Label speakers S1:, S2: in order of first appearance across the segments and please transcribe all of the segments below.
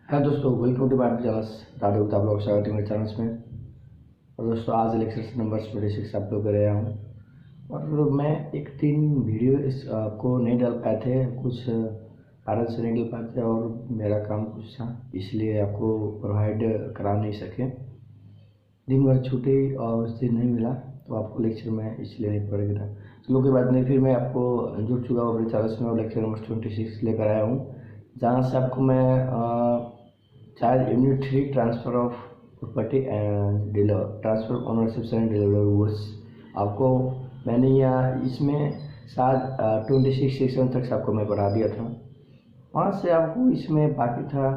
S1: हाँ दोस्तों, welcome to my channel दादू आप लोग स्वागत है मेरे चैनल्स में। और दोस्तों आज लेक्चर नंबर 26 आप लोग कर रहा हूँ। और मैं एक 3 वीडियो इस आपको नहीं डाल पाए थे, कुछ कारण से नहीं डाल पाए थे और मेरा काम कुछ था, इसलिए आपको प्रोवाइड करा नहीं सके। दिन भर छुट्टी और उस दिन नहीं मिला तो आपको लेक्चर में इसलिए नहीं पड़ेगा। चलो कोई बात नहीं, फिर मैं आपको जुड़ चुका हूँ अपने चैनल में और लेक्चर नंबर 26 लेकर आया हूँ, जहाँ से आपको मैं charge unit 3 transfer of property and transfer of ownership and deliverables आपको मैंने यहाँ इसमें शायद 26 सेक्शन तक आपको मैं पढ़ा दिया था। वहाँ से आपको इसमें बाकी था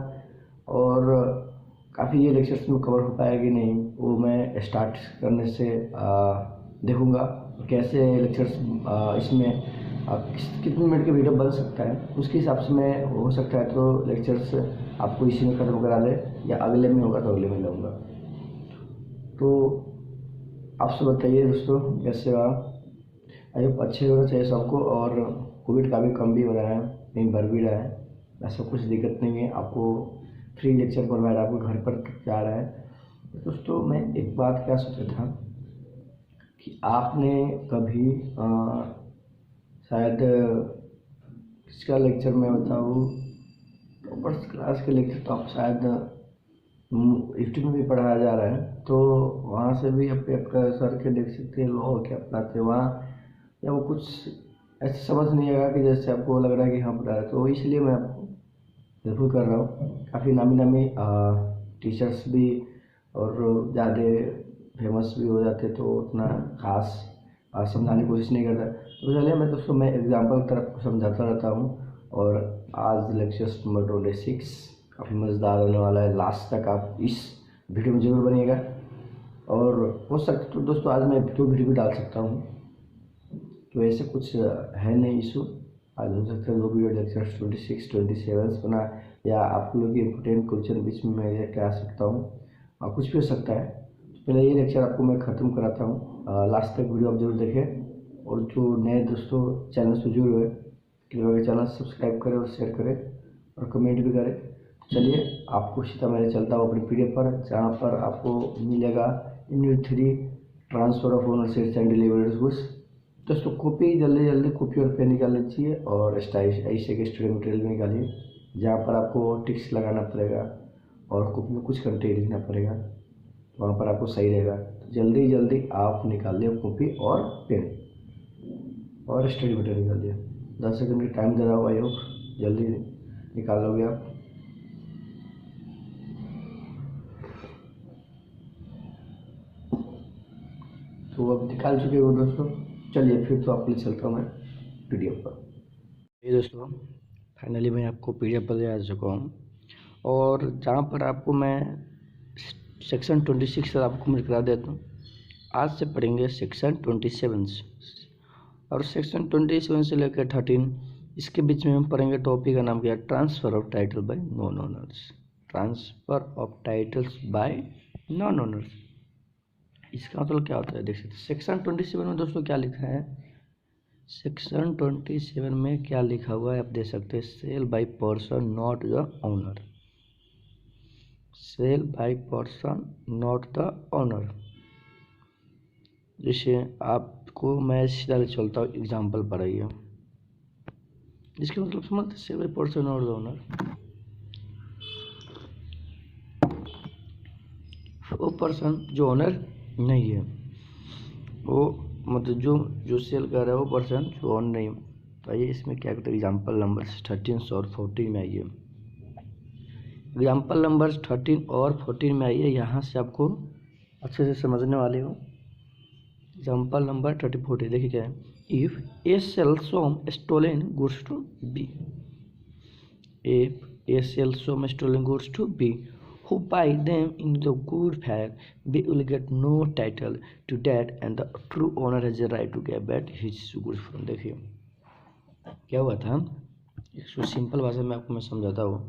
S1: और काफ़ी ये लेक्चर्स में कवर हो पाएगा कि नहीं वो मैं स्टार्ट करने से देखूँगा कैसे लेक्चर्स इसमें कितने मिनट के वीडियो बन सकता है, उसके हिसाब से मैं हो सकता है तो लेक्चर्स आपको इसी में ख़त्म करा दे या अगले में होगा तो अगले में लाऊंगा। तो आप सब बताइए दोस्तों कैसे आई होप अच्छे होना चाहिए सबको। और कोविड का भी कम भी हो रहा है, कहीं बढ़ भी रहा है, ऐसा कुछ दिक्कत नहीं है। आपको फ्री लेक्चर प्रोवाइड आपको घर पर जा रहा है। तो दोस्तों मैं एक बात क्या सोचा था कि आपने कभी शायद किसका लेक्चर मैं बताऊँ, टॉपर्स क्लास के लेक्चर तो आप शायद यूट्यूब में भी पढ़ाया जा रहा है, तो वहाँ से भी आपका सर के देख सकते हैं लोग क्या पढ़ाते हैं वहाँ, या वो कुछ ऐसे समझ नहीं आएगा कि जैसे आपको लग रहा है कि हाँ पढ़ा रहे, तो इसलिए मैं आपको ज़रूर कर रहा हूँ। काफ़ी नामी नामी टीचर्स भी और ज़्यादा फेमस भी हो जाते तो उतना खास समझाने की कोशिश नहीं करता। तो चलिए मैं दोस्तों मैं एग्जाम्पल तरफ समझाता रहता हूँ। और आज लेक्चर नंबर 26 काफ़ी मज़ेदार होने वाला है, लास्ट तक आप इस वीडियो में ज़रूर बनिएगा। और हो सकता तो दोस्तों आज मैं 2 वीडियो भी डाल सकता हूँ, तो ऐसे कुछ है नहीं इशू। आज हो सकता है 2 वीडियो लेक्चर 26 27 बना, या आप लोग की इम्पोर्टेंट क्वेश्चन बीच में मैं लेकर आ सकता हूँ और कुछ भी हो सकता है। तो पहले ये लेक्चर आपको मैं ख़त्म कराता हूँ, लास्ट तक वीडियो आप जरूर देखें। और जो नए दोस्तों चैनल से जुड़े हुए कृपया चैनल सब्सक्राइब करें और शेयर करें और कमेंट भी करें। चलिए आपको सीधा मैं चलता हूँ अपनी PDF पर, जहाँ पर आपको मिलेगा unit 3 transfer of ownership and deliverables. दोस्तों कॉपी जल्दी जल्दी कॉपी और पेन निकाल लीजिए और ऐसे के स्टडी मटेरियल में निकालिए, जहाँ पर आपको टिक्स लगाना पड़ेगा और कॉपी में कुछ कंटेंट लिखना पड़ेगा, वहाँ पर आपको सही रहेगा। तो जल्दी जल्दी आप निकालिए कॉपी और पेन और स्टडी मटेरियल निकालिए। 10 सेकंड का टाइम दे रहा हूँ, आई होप जल्दी निकाल लोगे आप। तो अब निकाल चुके हो दोस्तों, चलिए फिर तो आपके लिए चलता हूँ मैं PDF पर। ये दोस्तों फाइनली मैं आपको PDF पर ले आ चुका हूँ, और जहाँ पर आपको मैं सेक्शन 26 से आपको मैं करा देता हूँ। आज से पढ़ेंगे सेक्शन 27 और सेक्शन 27 से लेकर 13, इसके बीच में हम पढ़ेंगे टॉपिक का नाम क्या है, transfer of title by non owners. Transfer of titles bye non owners, इसका मतलब क्या होता है देख सकते हैं। सेक्शन 27 में दोस्तों क्या लिखा है, सेक्शन 27 में क्या लिखा हुआ है आप देख सकते हैं, sale by person not the owner. Sale by person not the owner. जैसे आपको मैं सीधा चलता हूँ एग्जाम्पल पढ़ाइए, इसके मतलब समझते sale by person not the owner. वो पर्सन जो ओनर नहीं है, वो मतलब जो सेल कर रहा है वो पर्सन जो ओनर नहीं है। तो आइए इसमें क्या करते हैं, एग्जाम्पल नंबर 13 और 14 में आइए। एग्जाम्पल नंबर 13 और 14 में आइए, यहाँ से आपको अच्छे से समझने वाले हो। एग्जाम्पल नंबर 30 40 देखिए क्या है, if A sell some stolen goods to B, if A sell some stolen goods to B who buy them in the good fact, they will get no title to that and the true owner has a right to get back his goods from। देखिए क्या हुआ था, इसको simple भाषा में आपको मैं समझाता हूँ।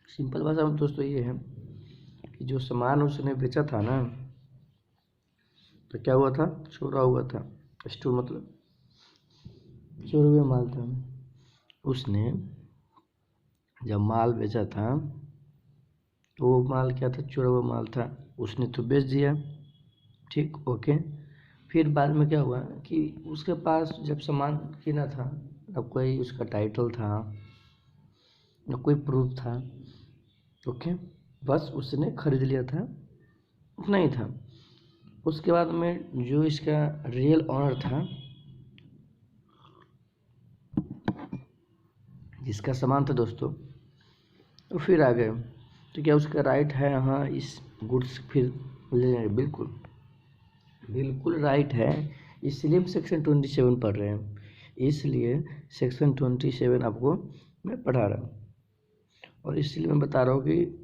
S1: सिंपल भाषा में दोस्तों ये है कि जो सामान उसने बेचा था ना, तो क्या हुआ था, चोरा हुआ था। स्टोर मतलब चोरा हुआ माल था। उसने जब माल बेचा था तो वो माल क्या था, चोरा हुआ माल था, उसने तो बेच दिया, ठीक, ओके। फिर बाद में क्या हुआ कि उसके पास जब सामान किना था, अब कोई उसका टाइटल था न कोई प्रूफ था, ओके, बस उसने खरीद लिया था, उतना ही था। उसके बाद में जो इसका रियल ऑनर था, जिसका सामान था दोस्तों, तो फिर आ गए, तो क्या उसका राइट है हाँ इस गुड्स फिर ले लेंगे? बिल्कुल बिल्कुल राइट है, इसलिए हम सेक्शन 27 पढ़ रहे हैं, इसलिए सेक्शन 27 आपको मैं पढ़ा रहा हूँ, और इसलिए मैं बता रहा हूँ कि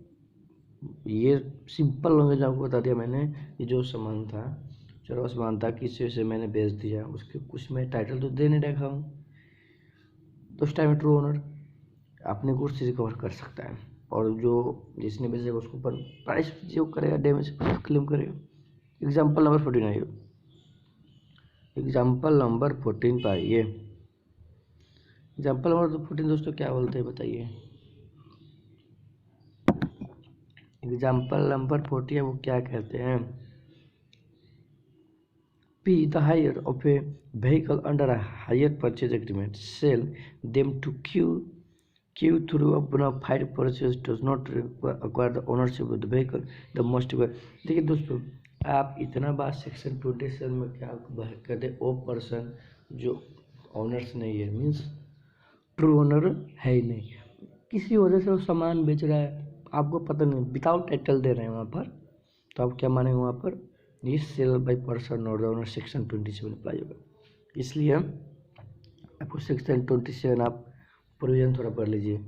S1: ये सिंपल लैंग्वेज आपको बता दिया मैंने कि जो सामान था, चलो सामान था, किसी से मैंने बेच दिया, उसके कुछ मैं टाइटल तो दे नहीं रखा हूँ, तो उस टाइम ट्रू ओनर अपने गुड्स से रिकवर कर सकता है, और जो जिसने बेचेगा उसको ऊपर प्राइस जो करेगा डैमेज क्लेम करेगा। एग्जाम्पल नंबर 14 आइए, एग्जाम्पल नंबर 14 पाइए। एग्जाम्पल नंबर 14 दोस्तों क्या बोलते हैं बताइए? एग्जाम्पल नंबर 14 है वो क्या कहते हैं? P. The hire of a vehicle under a hire purchase agreement. Sell them to Q through a bona fide purchase does not acquire the ownership of the vehicle. The most देखिए दोस्तों, आप इतना बात सेक्शन 27 में क्या कहते हैं? ओ person जो ऑनर्स नहीं है, मीन्स ट्रू ओनर है ही नहीं, किसी वजह से वो सामान बेच रहा है, आपको पता नहीं, विदाउट टाइटल दे रहे हैं वहाँ पर, तो आप क्या मानेंगे वहाँ पर? ये सेल बाय पर्सन और ओनर सेक्शन 27 अप्लाई होगा। इसलिए आपको सेक्शन 27 आप प्रोविजन थोड़ा पढ़ लीजिए।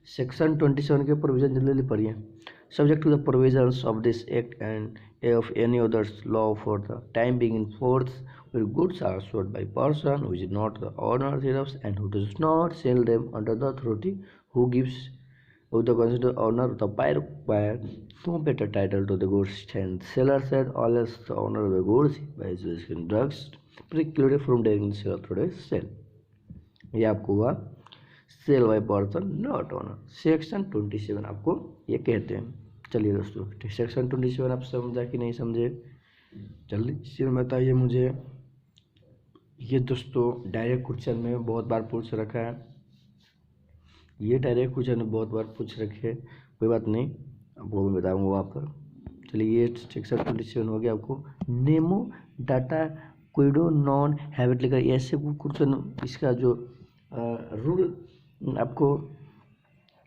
S1: सेक्शन 27 के प्रोविजन जल्दी पढ़िए। Subject to the provisions of this act and of any other law for the time being in force where goods are sold by person who is not the owner thereof and who does not sell them under the authority who gives who the considered owner of the buyer no better title to the goods and seller said unless the owner of the goods by his drugs precluded from taking the sale through the sale। ये आपको हुआ sale by person not owner, section 27 आपको ये कहते हैं। चलिए दोस्तों, section 27 आप समझा कि नहीं समझे? जल्दी से बताइए मुझे। ये दोस्तों डायरेक्ट क्वेश्चन में बहुत बार पूछ रखा है, ये डायरेक्ट क्वेश्चन में बहुत बार पूछ रखे, कोई बात नहीं, आपको मैं बताऊँगा वहाँ पर। चलिए, ये सेक्शन 27 हो गया। आपको नेमो डाटा क्विडो नॉन हैबिट लिखा, ऐसे क्वेश्चन इसका जो रूल आपको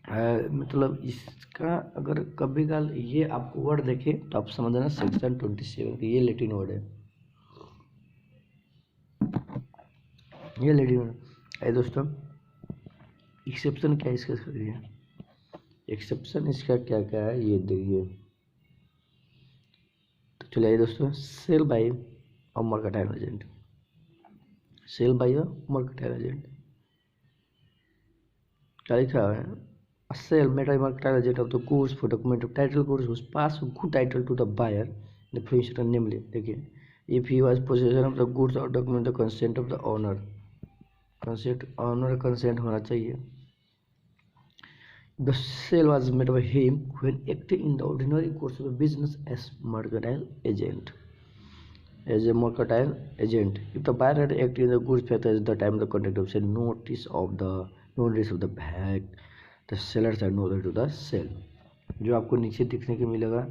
S1: मतलब इसका अगर कभी काल ये आपको वर्ड देखे तो आप समझना सेक्शन 27 की ये लैटिन वर्ड है, ये लैटिन वर्ड है दोस्तों। एक्सेप्शन क्या है इसका करिए, एक्सेप्शन इसका क्या क्या है ये देखिए। तो चलिए दोस्तों, सेल बाय अ मर्केंटाइल एजेंट, सेल बाय अ मर्केंटाइल एजेंट क्या लिखा है? A sale made by mercantile agent of the goods for document of title goods whose pass good title to the buyer the future namely देखिए, if he was possession of the goods or document the consent of the owner, consent owner consent होना चाहिए। The sale was made by him when acting in the ordinary course of the business as mercantile agent, as a mercantile agent. If the buyer had acted in the goods factor at the time of the contract of sale, notice of the fact the sellers are no to the sale, जो आपको नीचे दिखने के मिलेगा।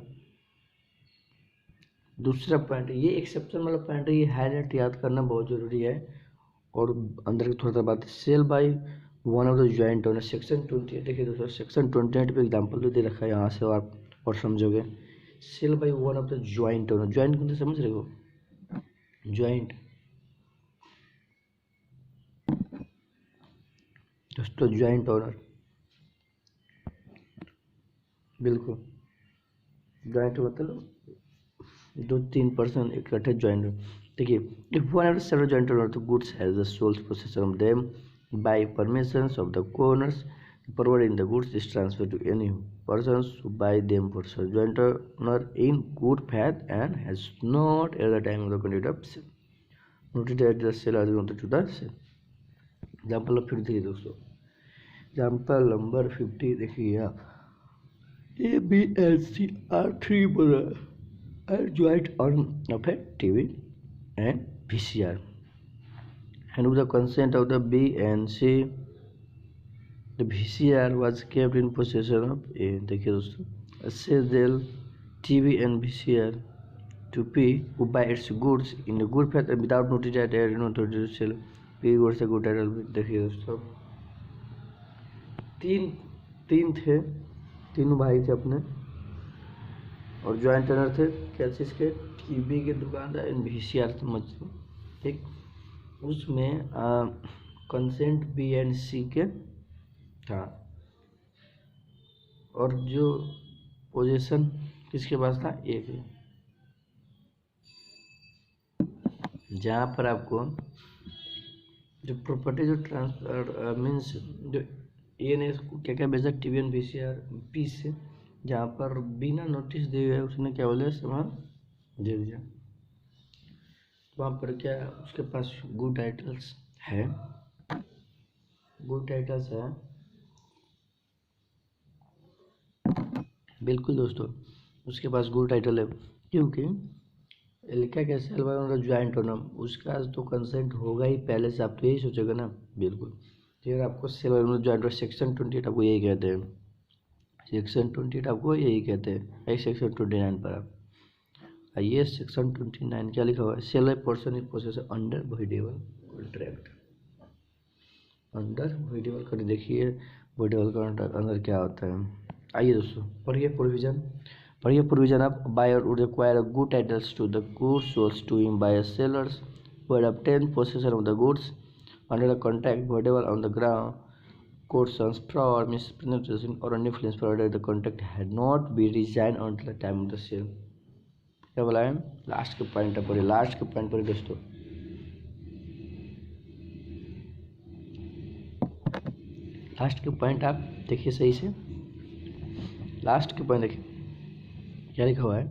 S1: दूसरा point, ये exception वाला point है, ये हाईलाइट याद करना बहुत जरूरी है। और अंदर की थोड़ा सा बात, sale by one of the joint owner, section 28 देखिए दोस्तों, सेक्शन 28 पे एग्जांपल तो दे रखा है, यहाँ से आप और समझोगे। Sale by one of the joint owner, joint को समझ रहे हो? ज्वाइंट दोस्तों, ज्वाइंट ओनर, बिल्कुल ज्वाइंट मतलब 2-3 पर्सन इकट्ठे ज्वाइंट। देखिए, if one of the several joint owner the goods has the sole possession of them by permissions of the co-owners providing the goods is transferred to any persons who buy them for sale, joint owner in good faith and has not at the time of the contract of sale noted that the sale has gone to the sale। Example फिर देखिए दोस्तों, example number 50 देखिए, A, B and C are three brothers and joined on of a TV and VCR, and with the consent of the B and C, the VCR was kept in possession of A. देखिए दोस्तों, sell TV and VCR to P, who buy its goods in a good faith and without notice that they are not to sell. P goods a good title. देखिए दोस्तों, तीन थे, तीनों भाई थे अपने, और ज्वाइंट ओनर थे क्या चीज़ के, टीवी के दुकानदार एंड VCR समझ, ठीक। उसमें कंसेंट बी एंड सी के था, और जो पोजीशन किसके पास था, ए के। जहाँ पर आपको जो प्रॉपर्टी जो ट्रांसफर मीन्स जो ए ने क्या क्या बेचा, टीवी एंड VCR पी से, जहाँ पर बिना नोटिस दिए हुए उसने क्या बोले सामान दे दिया। वहाँ पर क्या उसके पास गुड टाइटल्स है, गुड टाइटल्स है, बिल्कुल दोस्तों उसके पास गुड टाइटल है, क्योंकि लिखा क्या sale by owner joint owner, उसका तो कंसेंट होगा ही पहले से, आप तो यही सोचेगा ना, बिल्कुल। फिर आपको sale by owner joint, section 28 आपको यही कहते हैं, सेक्शन 28 आपको यही कहते हैं। सेक्शन 29 पर आप आइए, सेक्शन 29 क्या लिखा हुआ है, sale by person is possession under voidable contract, under voidable कर देखिए वॉइडेबल कॉन्ट्रैक्ट अंदर क्या होता है। आइए दोस्तों पढ़िए provision of buyer would require good titles to the goods sold to him by sellers who had obtained possession of the goods under the contract whatever on the ground coercions, fraud, misrepresentation or influence provided the contract had not been resigned until the time of the sale। क्या बोला है, last के point पर पढ़िए, last के point पर दोस्तों, last के पॉइंट आप देखिए सही से, लास्ट के पॉइंट देखिए क्या लिखा हुआ है,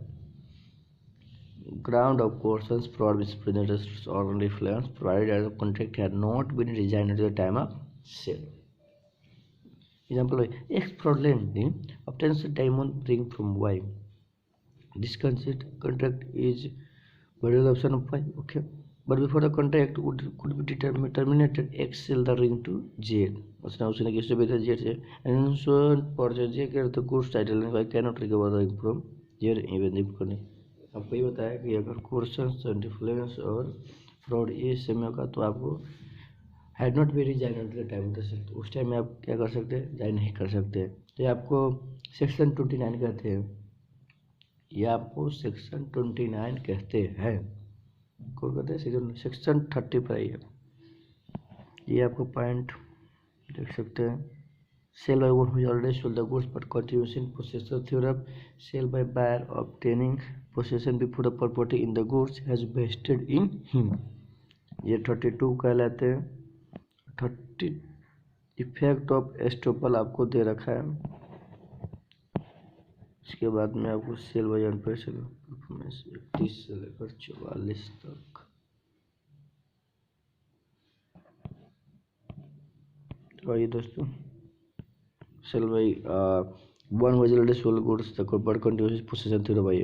S1: ground of coercions, fraud, misrepresentations or influence provided that the contract had not been resigned at the time of sale। Example: X fraudulently obtains a diamond ring from Y. This contract is variable option of Y. Okay, but before the contract could be terminated, X sell the ring to Z. उसने किससे बेचा, Z से, and so purchase Z get the goods title and Y cannot recover the ring from Z even if आपको ये बताया कि अगर courtesans, डिफ्लुएंस और फ्रॉड ये समय होगा तो आपको had not be resign at the time of the sale, तो उस टाइम में आप क्या कर सकते हैं, जाइन नहीं कर सकते। तो ये आपको सेक्शन 29 कहते हैं, ये आपको सेक्शन 29 कहते हैं। कौन कहते हैं, सेक्शन 30 पर आइए, ये आपको पॉइंट देख सकते हैं। Sale by one who already sold the goods but continues in possession theorem, sale by buyer obtaining possession before the property in the goods has vested in him, ये 32 कहलाते हैं। 30 इफेक्ट ऑफ एस्टोपल आपको दे रखा है, इसके बाद में आपको सेल बाय अनपेड परफॉर्मेंस 31 से लेकर 44 तक। तो आइए दोस्तों, sale by one was already sold goods the but continuous possession theorem by,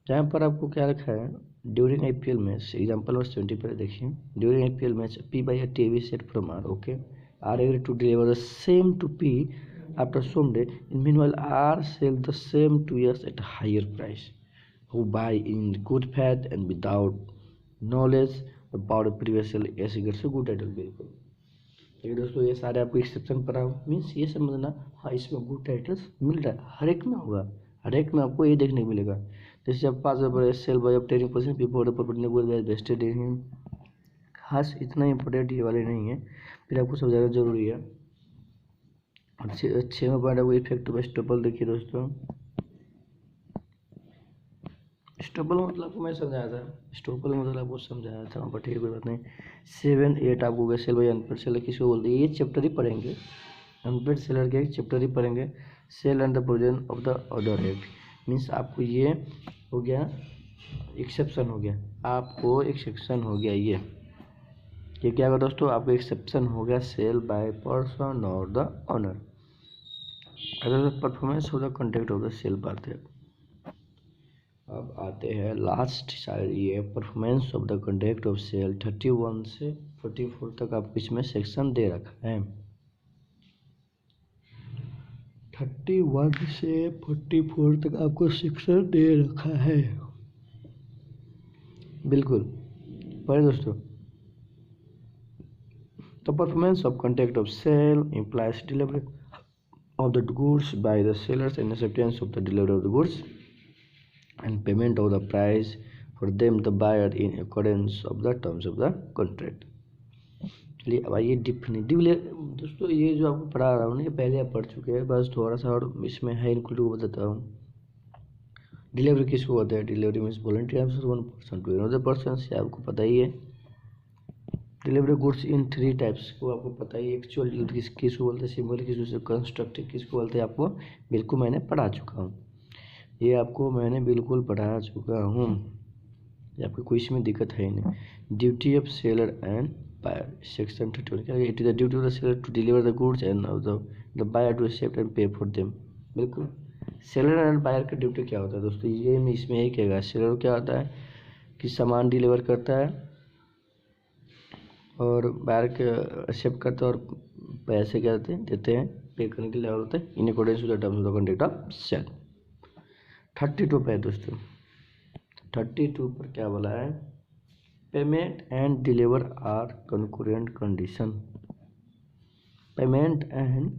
S1: जहाँ पर आपको क्या रखा है, during IPL match, example number 70 पर देखिए, during IPL match P buy a TV set from R, okay, R agreed to deliver the same to P after some day, in meanwhile R sell the same to S at a higher price, who buy in good faith and without knowledge about the previous sale, ऐसे गैर से good title. बिल्कुल देखिए दोस्तों, ये सारे आपको exception पर आओ, मीन्स ये समझना, हाँ इसमें गुड टाइटल्स मिल रहा है, हर एक में होगा, हर एक में आपको ये देखने को मिलेगा। जैसे आप pass sale by obtaining possession before the property vested in him, खास इतना इंपॉर्टेंट ये वाले नहीं है, फिर आपको समझाना जरूरी है। और 6वां पॉइंट आपको इफेक्ट ऑफ एस्टोपल देखिए दोस्तों, एस्टोपल मतलब मैं समझाया था, एस्टोपल मतलब आपको समझाया था वहाँ पर, ठीक है कोई बात नहीं। 7, 8 आपको सेल बाय अनपेड सेलर किसको बोलते हैं, ये चैप्टर ही पढ़ेंगे, अनपेड सेलर के एक चैप्टर ही पढ़ेंगे। Sale and the provision of the order act, means आपको ये हो गया एक्सेप्शन, हो गया आपको एक्सेप्शन हो गया ये, ये क्या होगा दोस्तों, आपका एक्सेप्शन हो गया सेल बाय पर्सन और the owner, other the performance of the contract of the sale part है। अब आते हैं लास्ट साइड, ये performance of the contract of sale 31 से 44 तक आपको इसमें सेक्शन दे रखा है। 31 से 44 तक आपको सेक्शन दे रखा है, बिल्कुल पढ़े दोस्तों। The performance of contract of sale implies delivery of the goods by the sellers and acceptance of the delivery of the goods and payment of the price for them the buyer in accordance of the terms of the contract। चलिए अब आइए definitive दोस्तों, ये जो आपको पढ़ा रहा हूँ ना, ये पहले आप पढ़ चुके हैं, बस थोड़ा सा और इसमें है इंक्लूड को बताता हूँ। डिलीवरी किसको होता है, delivery means voluntary answer one person to another person, से आपको पता ही है। डिलीवरी गुड्स इन 3 टाइप्स को आपको पता ही, एक्चुअल डिलीवरी किसको बोलते हैं, सिंबल किसको, कंस्ट्रक्टिव किसको बोलते हैं, आपको बिल्कुल मैंने पढ़ा चुका हूँ, ये आपको मैंने बिल्कुल पढ़ा चुका हूँ, ये आपको कोई इसमें दिक्कत है ही नहीं। Duty of seller and buyer section 31 क्या, it is the duty of the seller to deliver the goods and the buyer to accept and pay for them. बिल्कुल सेलर एंड बायर का ड्यूटी क्या होता है दोस्तों, ये मैं इसमें यही कहेगा। सेलर क्या होता है कि सामान डिलीवर करता है और बायर के एक्सेप्ट करते हैं और पैसे क्या देते हैं पे करने के लिए, और होते हैं in accordance with the terms of the contract of sale. 32 पे दोस्तों, 32 पर क्या बोला है, payment and deliver are concurrent condition. Payment and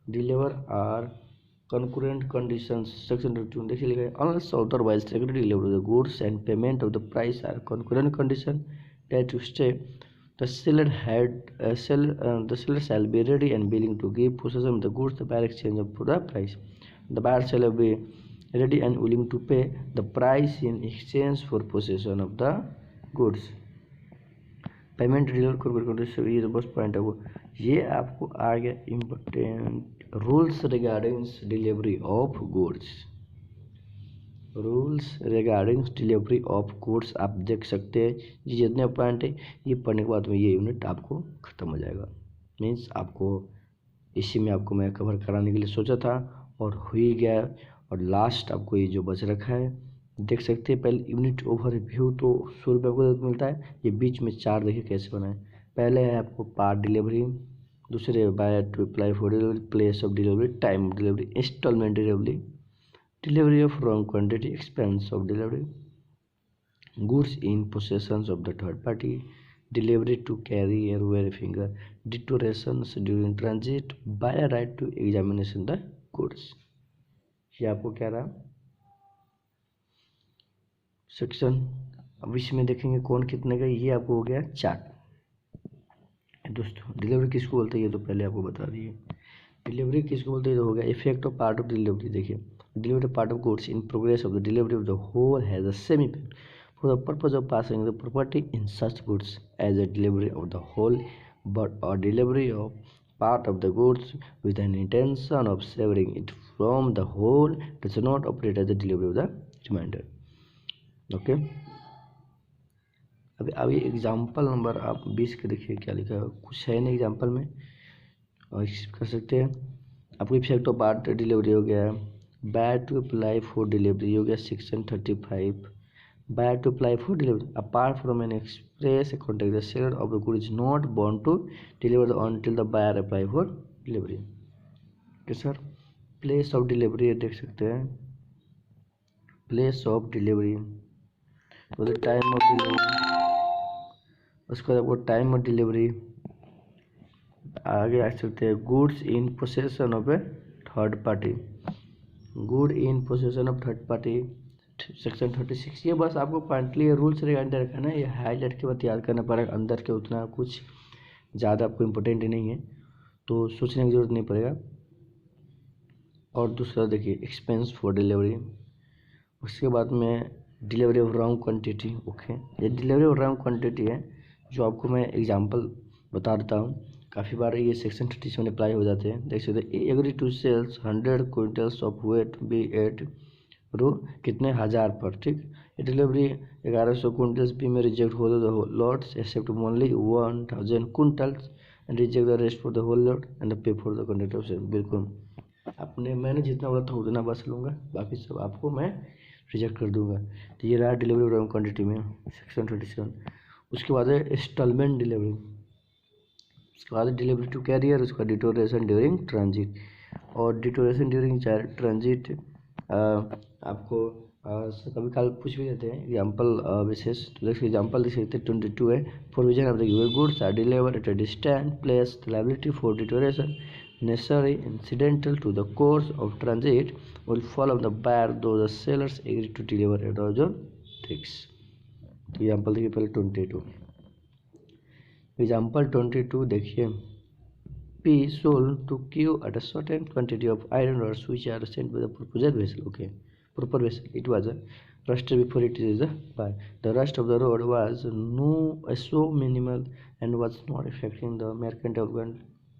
S1: deliver are concurrent condition section 32 देखिए लिखा है, unless otherwise secretary deliver the goods and payment of the price are concurrent condition that to stay the seller shall be ready and willing to give possession of the goods the buyer exchange for the price. The buyer shall be ready and willing to pay the price in exchange for possession of the goods. Payment deliver कर, ये तो बस point है वो, ये आपको आ गया important rules regarding delivery of goods. Rules regarding delivery of goods आप देख सकते हैं, ये जितने पॉइंट है ये पढ़ने के बाद में ये यूनिट आपको ख़त्म हो जाएगा। मीन्स आपको इसी में आपको मैं कवर कराने के लिए सोचा था और हो ही गया, और लास्ट आपको ये जो बच रखा है देख सकते हैं। पहले यूनिट ओवरव्यू तो 100 रुपये को मिलता है, ये बीच में 4 देखिए कैसे बनाए। पहले है आपको पार्ट डिलीवरी, दूसरे buyer to apply for delivery, place of delivery, time of delivery, instalment delivery, delivery of wrong quantity, expense of delivery, goods in possession of the third party, delivery to carrier wear finger, deteriorations during transit, buyer right to examination the goods। ये आपको क्या रहा section. अब इसमें देखेंगे कौन कितने का, ये आपको हो गया 4 दोस्तों। डिलीवरी किसको बोलते हैं ये तो पहले आपको बता दिए, डिलीवरी किसको बोलते हैं, तो हो गया effect of part of delivery. देखिए delivery part of goods in progress of the delivery of the whole has the same effect for the purpose of passing the property in such goods as a delivery of the whole, but a delivery of part of the goods with an intention of severing it from the whole does not operate as the delivery of the remainder। Okay, अभी example number आप 20 के देखिए क्या लिखा है, कुछ है नहीं एग्जाम्पल में, और कर सकते हैं। आपको इफेक्ट ऑफ पार्ट डिलीवरी हो गया, buyer to apply for delivery हो गया section 35, buyer to apply for delivery apart from an express contract the seller of the good is not bound to deliver until the buyer apply for delivery. Okay sir, place of delivery देख सकते हैं, place of delivery time of delivery, उसके बाद आपको time of delivery आगे आ सकते हैं, goods in possession of A third party, good in possession of third party section 36। ये बस आपको पॉइंटली रूल्स रिगार्डिंग रखा ना, ये हाईलाइट के बाद याद करना पड़ेगा, अंदर के उतना कुछ ज़्यादा आपको इम्पोर्टेंट नहीं है तो सोचने की ज़रूरत नहीं पड़ेगा। और दूसरा देखिए एक्सपेंस फॉर डिलीवरी, उसके बाद में delivery of wrong quantity. Okay, ये डिलीवरी ऑफ रॉन्ग क्वांटिटी है जो आपको मैं एग्जांपल बता देता हूँ, काफ़ी बार ये सेक्शन 37 में अप्लाई हो जाते हैं। देख सकते हैं, agree to sales 100 quintals of wheat be at कितने 1000 पर, ठीक। डिलीवरी 1100 क्विंटल्स भी में रिजेक्ट हो the lots accept only 1000 quintals and reject the rest for the whole lot and pay for the conductor. बिल्कुल मैंने जितना बोला था उतना बस लूँगा, बाकी सब आपको मैं रिजेक्ट कर दूंगा। तो ये रहा डिलीवरी क्वान्टिटी में सेक्शन 37। उसके बाद है इंस्टॉलमेंट डिलीवरी, उसके बाद डिलीवरी टू कैरियर, उसका डिटोरेशन ड्यूरिंग ट्रांजिट। और डिटोरेशन ड्यूरिंग ट्रांजिट आपको कभी काल पूछ भी देते हैं एग्जाम्पल बेसिस। तो देखिए एग्जाम्पल देख सकते हैं 22 है, provision of the given goods are delivered at a distance place, the liability for deterioration necessary incidental to the course of transit will fall on the buyer though the sellers agree to deliver at their fix। तो example देखिए पहले 22, example 22 देखिए, P sold to Q at a certain quantity of iron rods which are sent by the proposed vessel. Okay, proper vessel. It was a rusted before it is a buy. The rust of the rod was so minimal and was not affecting the mercantile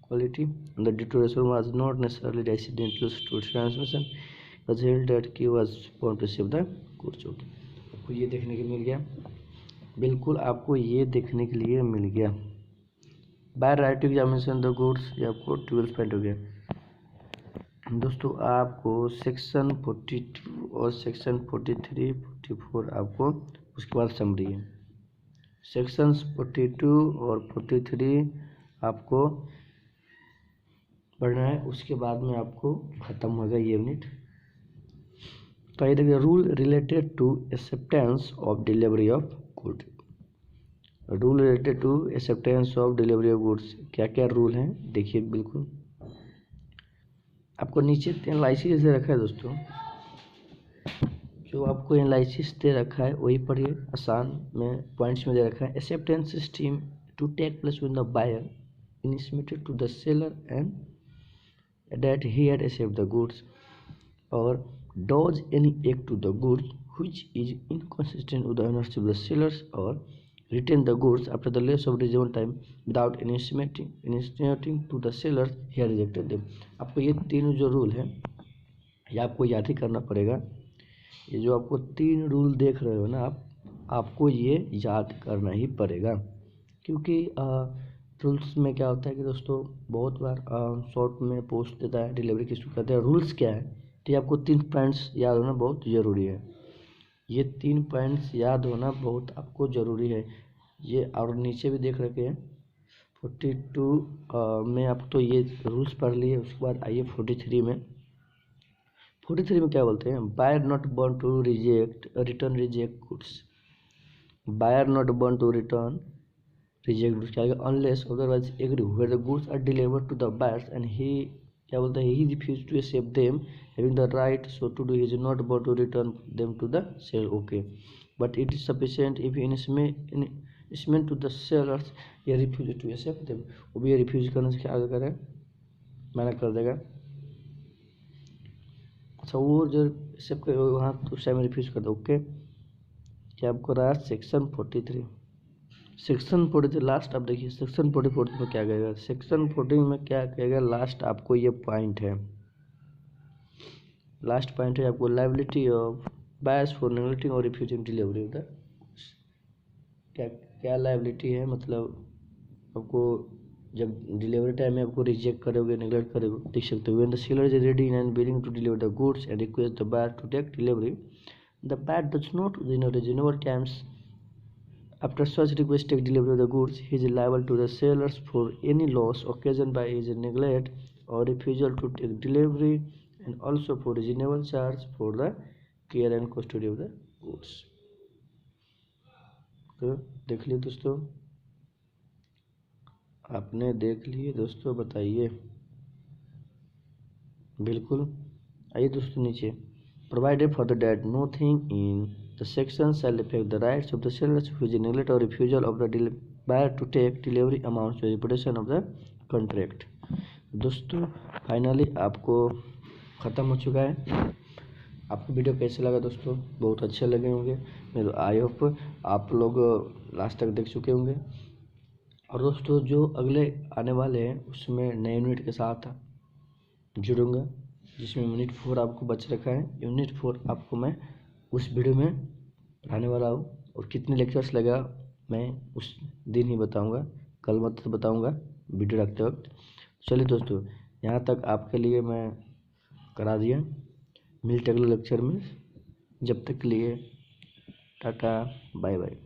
S1: quality. And the deterioration was not necessarily accidental to transmission. It was held that Q was bound to save the goods. Okay, आपको ये देखने को मिल गया, बिल्कुल आपको ये देखने के लिए मिल गया। By right examination the goods, ये आपको 12 पॉइंट हो गया। दोस्तों आपको सेक्शन 42 और सेक्शन 43 44 आपको उसके बाद समरी है। सेक्शन 42 और 43 आपको पढ़ना है, उसके बाद में आपको ख़त्म होगा ये यूनिट। तो ये देखिए rule related to acceptance of delivery of good, rule related to acceptance of delivery of goods, क्या क्या रूल हैं देखिए। बिल्कुल आपको नीचे एनालिसिस दे रखा है दोस्तों, जो आपको एनालिसिस दे रखा है वही पढ़िए, आसान में पॉइंट्स में दे रखा है। Acceptance system to take place when the buyer initiated to the seller and that he had accepted the goods, or does any act to the goods which is inconsistent with the ownership of the sellers, or retain the goods after the lapse of reasonable time without initiating to the sellers he had rejected them। आपको ये तीन जो rule है ये आपको याद ही करना पड़ेगा। ये जो आपको तीन रूल देख रहे हो ना आपको ये याद करना ही पड़ेगा, क्योंकि रूल्स में क्या होता है कि दोस्तों बहुत बार शॉर्ट में पोस्ट देता है डिलीवरी किसको कहते हैं, रूल्स क्या है। तो ये आपको 3 पॉइंट्स याद होना बहुत ज़रूरी है, ये 3 पॉइंट्स याद होना बहुत आपको ज़रूरी है। ये और नीचे भी देख रखे हैं 42 में आप तो ये रूल्स पढ़ लिए। उसके बाद आइए 43 में। 43 में क्या बोलते हैं, बायर नॉट बॉर्न to return reject goods, buyer not बॉर्न टू रिटर्न रिजेक्ट गुड्स क्या unless otherwise agree where the goods are delivered to the buyers and he क्या बोलते हैं, he refuse to accept them having the right so to do, he is not बॉर्न to return them to the seller. Okay, but it is sufficient if इनिशमेंट to the sellers ये refuse to accept them, वो भी ये refuse करने से क्या करें, मना कर देगा। अच्छा वो जो एक्सेप्ट कर वहाँ तो उस टाइम रिफ्यूज कर दो। ओके, क्या आपको रहा सेक्शन 43। सेक्शन 43 लास्ट आप देखिए सेक्शन 44 में क्या कहेगा, सेक्शन 14 में क्या कहेगा, लास्ट आपको ये पॉइंट है, लास्ट पॉइंट है आपको लायबिलिटी ऑफ बायर्स फॉर नेगलेक्टिंग और रिफ्यूजिंग डिलीवरी ऑफ द, क्या क्या लायबिलिटी है, मतलब आपको जब डिलीवरी टाइम में आपको रिजेक्ट करोगे नेगलेक्ट करोगे देख सकते हो। When the seller is ready and willing to deliver the goods and request the buyer to take delivery, the buyer does not within reasonable times after such request take delivery of the goods, he is liable to the sellers for any loss occasioned by his neglect or refusal to take delivery and also for reasonable charge for the care and custody of the goods। तो देख लिए दोस्तों, आपने देख लिए दोस्तों, बताइए। बिल्कुल आइए दोस्तों नीचे, provided for the that nothing in the section shall affect the rights of the sellers whose neglect or refusal of the buyer to take delivery amounts to repudiation of the contract। दोस्तों finally आपको ख़त्म हो चुका है। आपको video कैसे लगा दोस्तों, बहुत अच्छे लगे होंगे मेरे, आई होप आप लोग लास्ट तक देख चुके होंगे। और दोस्तों जो अगले आने वाले हैं उसमें नए यूनिट के साथ जुड़ूंगा, जिसमें यूनिट 4 आपको बच रखा है। यूनिट 4 आपको मैं उस वीडियो में पढ़ाने वाला हूँ, और कितने लेक्चर्स लगा मैं उस दिन ही बताऊँगा, कल मत बताऊँगा वीडियो रखते वक्त। चलिए दोस्तों, यहाँ तक आपके लिए मैं करा दिया। मिलते अगले लेक्चर में, जब तक के लिए टाटा बाय बाय।